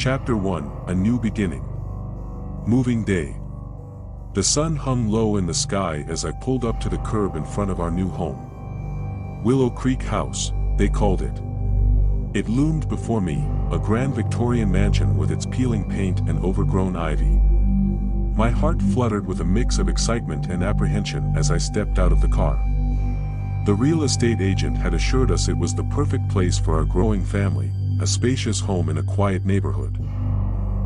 Chapter 1: A New Beginning. Moving Day. The sun hung low in the sky as I pulled up to the curb in front of our new home. Willow Creek House, they called it. It loomed before me, a grand Victorian mansion with its peeling paint and overgrown ivy. My heart fluttered with a mix of excitement and apprehension as I stepped out of the car. The real estate agent had assured us it was the perfect place for our growing family, a spacious home in a quiet neighborhood.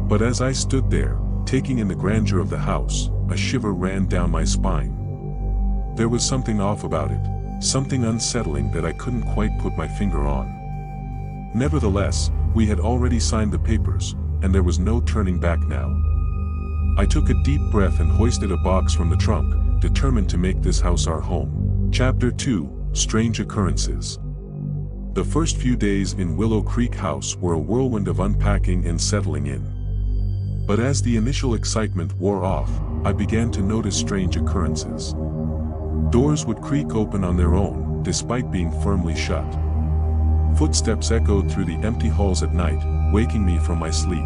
But as I stood there, taking in the grandeur of the house, a shiver ran down my spine. There was something off about it, something unsettling that I couldn't quite put my finger on. Nevertheless, we had already signed the papers, and there was no turning back now. I took a deep breath and hoisted a box from the trunk, determined to make this house our home. Chapter 2: Strange Occurrences. The first few days in Willow Creek House were a whirlwind of unpacking and settling in. But as the initial excitement wore off, I began to notice strange occurrences. Doors would creak open on their own, despite being firmly shut. Footsteps echoed through the empty halls at night, waking me from my sleep.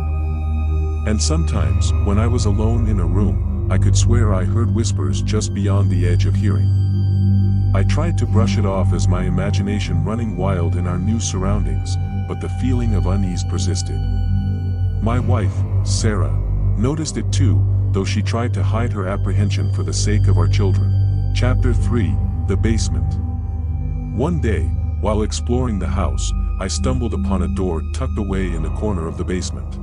And sometimes, when I was alone in a room, I could swear I heard whispers just beyond the edge of hearing. I tried to brush it off as my imagination running wild in our new surroundings, but the feeling of unease persisted. My wife, Sarah, noticed it too, though she tried to hide her apprehension for the sake of our children. Chapter 3: The Basement. One day, while exploring the house, I stumbled upon a door tucked away in the corner of the basement.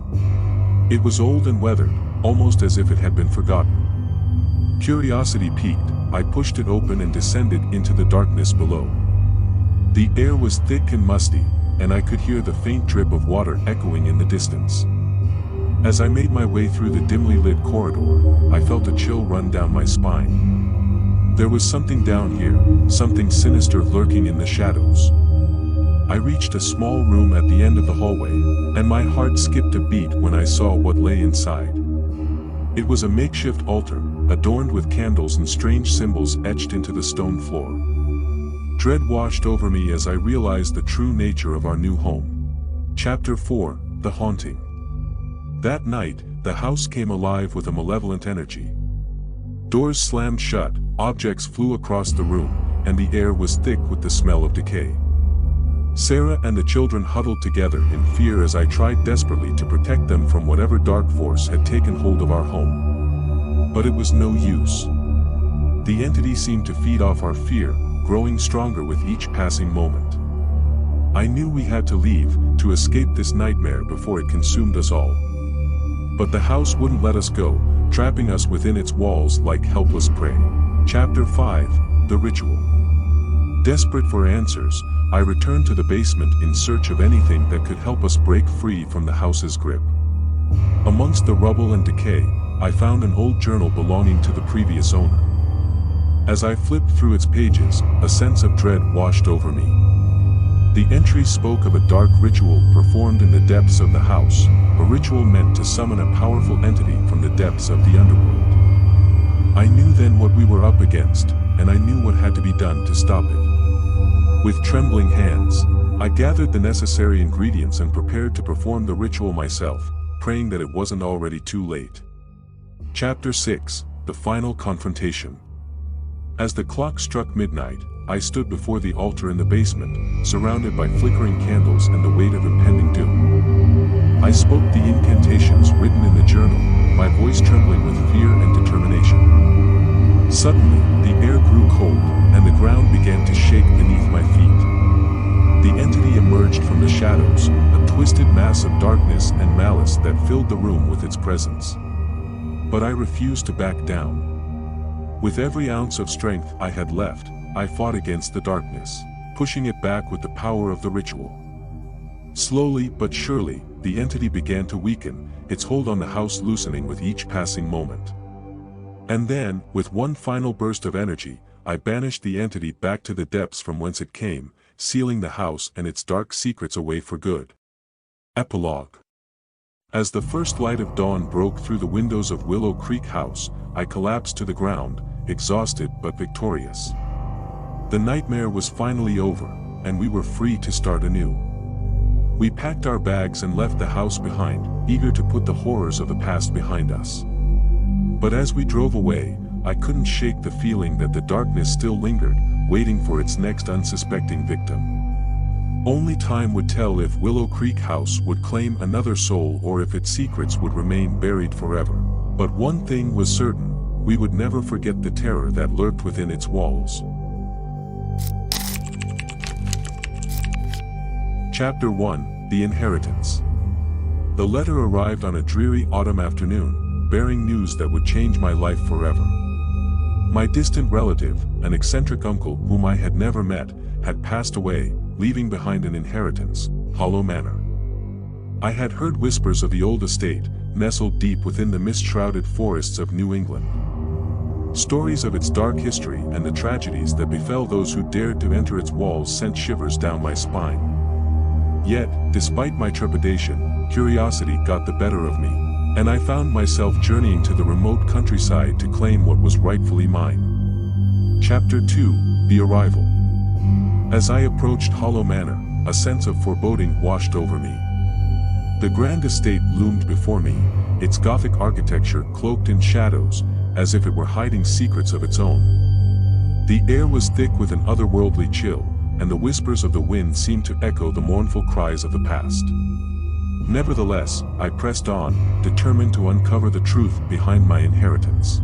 It was old and weathered, almost as if it had been forgotten. Curiosity piqued, I pushed it open and descended into the darkness below. The air was thick and musty, and I could hear the faint drip of water echoing in the distance. As I made my way through the dimly lit corridor, I felt a chill run down my spine. There was something down here, something sinister lurking in the shadows. I reached a small room at the end of the hallway, and my heart skipped a beat when I saw what lay inside. It was a makeshift altar, adorned with candles and strange symbols etched into the stone floor. Dread washed over me as I realized the true nature of our new home. Chapter 4: The Haunting. That night, the house came alive with a malevolent energy. Doors slammed shut, objects flew across the room, and the air was thick with the smell of decay. Sarah and the children huddled together in fear as I tried desperately to protect them from whatever dark force had taken hold of our home. But it was no use. The entity seemed to feed off our fear, growing stronger with each passing moment. I knew we had to leave, to escape this nightmare before it consumed us all. But the house wouldn't let us go, trapping us within its walls like helpless prey. Chapter 5: The Ritual. Desperate for answers, I returned to the basement in search of anything that could help us break free from the house's grip. Amongst the rubble and decay, I found an old journal belonging to the previous owner. As I flipped through its pages, a sense of dread washed over me. The entry spoke of a dark ritual performed in the depths of the house, a ritual meant to summon a powerful entity from the depths of the underworld. I knew then what we were up against, and I knew what had to be done to stop it. With trembling hands, I gathered the necessary ingredients and prepared to perform the ritual myself, praying that it wasn't already too late. Chapter 6: The Final Confrontation. As the clock struck midnight, I stood before the altar in the basement, surrounded by flickering candles and the weight of impending doom. I spoke the incantations written in the journal, my voice trembling with fear and determination. Suddenly, the air grew cold, and the ground began to shake beneath my feet. The entity emerged from the shadows, a twisted mass of darkness and malice that filled the room with its presence. But I refused to back down. With every ounce of strength I had left, I fought against the darkness, pushing it back with the power of the ritual. Slowly but surely, the entity began to weaken, its hold on the house loosening with each passing moment. And then, with one final burst of energy, I banished the entity back to the depths from whence it came, sealing the house and its dark secrets away for good. Epilogue. As the first light of dawn broke through the windows of Willow Creek House, I collapsed to the ground, exhausted but victorious. The nightmare was finally over, and we were free to start anew. We packed our bags and left the house behind, eager to put the horrors of the past behind us. But as we drove away, I couldn't shake the feeling that the darkness still lingered, waiting for its next unsuspecting victim. Only time would tell if Willow Creek House would claim another soul or if its secrets would remain buried forever. But one thing was certain, we would never forget the terror that lurked within its walls. Chapter 1: The Inheritance. The letter arrived on a dreary autumn afternoon, bearing news that would change my life forever. My distant relative, an eccentric uncle whom I had never met, had passed away, leaving behind an inheritance, Hollow Manor. I had heard whispers of the old estate, nestled deep within the mist-shrouded forests of New England. Stories of its dark history and the tragedies that befell those who dared to enter its walls sent shivers down my spine. Yet, despite my trepidation, curiosity got the better of me, and I found myself journeying to the remote countryside to claim what was rightfully mine. Chapter 2: The Arrival. As I approached Hollow Manor, a sense of foreboding washed over me. The grand estate loomed before me, its Gothic architecture cloaked in shadows, as if it were hiding secrets of its own. The air was thick with an otherworldly chill, and the whispers of the wind seemed to echo the mournful cries of the past. Nevertheless, I pressed on, determined to uncover the truth behind my inheritance.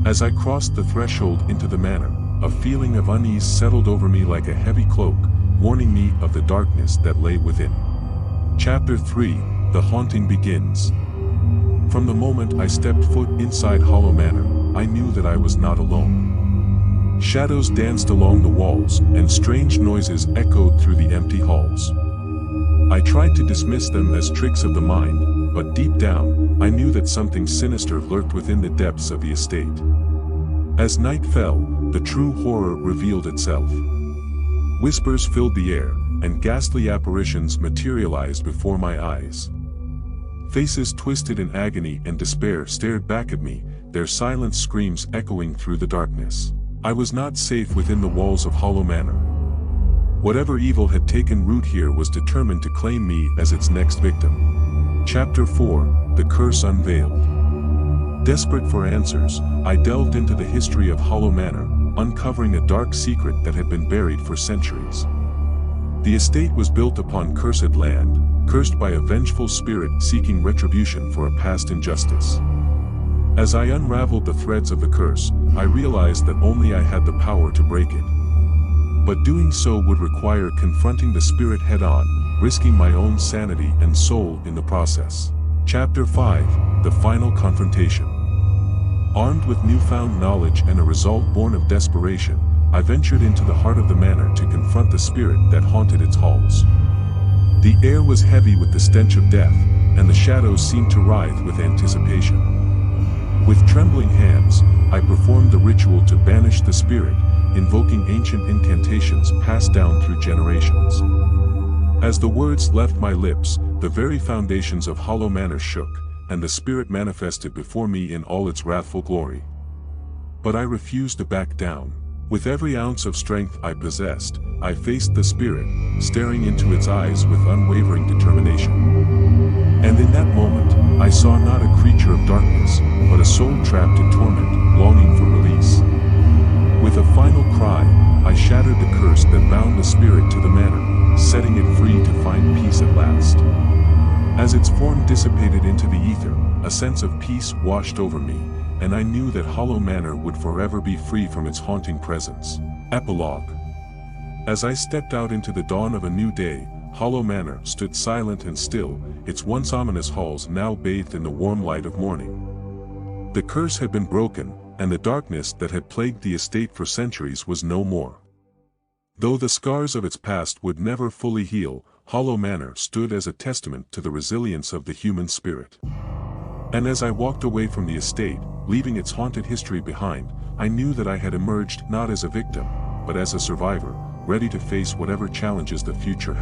As I crossed the threshold into the manor, a feeling of unease settled over me like a heavy cloak, warning me of the darkness that lay within. Chapter 3: The Haunting Begins. From the moment I stepped foot inside Hollow Manor, I knew that I was not alone. Shadows danced along the walls, and strange noises echoed through the empty halls. I tried to dismiss them as tricks of the mind, but deep down, I knew that something sinister lurked within the depths of the estate. As night fell, the true horror revealed itself. Whispers filled the air, and ghastly apparitions materialized before my eyes. Faces twisted in agony and despair stared back at me, their silent screams echoing through the darkness. I was not safe within the walls of Hollow Manor. Whatever evil had taken root here was determined to claim me as its next victim. Chapter 4: The Curse Unveiled. Desperate for answers, I delved into the history of Hollow Manor, uncovering a dark secret that had been buried for centuries. The estate was built upon cursed land, cursed by a vengeful spirit seeking retribution for a past injustice. As I unraveled the threads of the curse, I realized that only I had the power to break it. But doing so would require confronting the spirit head-on, risking my own sanity and soul in the process. Chapter 5: The Final Confrontation. Armed with newfound knowledge and a resolve born of desperation, I ventured into the heart of the manor to confront the spirit that haunted its halls. The air was heavy with the stench of death, and the shadows seemed to writhe with anticipation. With trembling hands, I performed the ritual to banish the spirit, invoking ancient incantations passed down through generations. As the words left my lips, the very foundations of Hollow Manor shook, and the spirit manifested before me in all its wrathful glory. But I refused to back down. With every ounce of strength I possessed, I faced the spirit, staring into its eyes with unwavering determination. And in that moment, I saw not a creature of darkness, but a soul trapped in torment, longing for release. With a final cry, I shattered the curse that bound the spirit to the manor, setting it free to find peace at last. As its form dissipated into the ether, a sense of peace washed over me, and I knew that Hollow Manor would forever be free from its haunting presence. Epilogue. As I stepped out into the dawn of a new day, Hollow Manor stood silent and still, its once ominous halls now bathed in the warm light of morning. The curse had been broken, and the darkness that had plagued the estate for centuries was no more. Though the scars of its past would never fully heal, Hollow Manor stood as a testament to the resilience of the human spirit. And as I walked away from the estate, leaving its haunted history behind, I knew that I had emerged not as a victim, but as a survivor, ready to face whatever challenges the future held.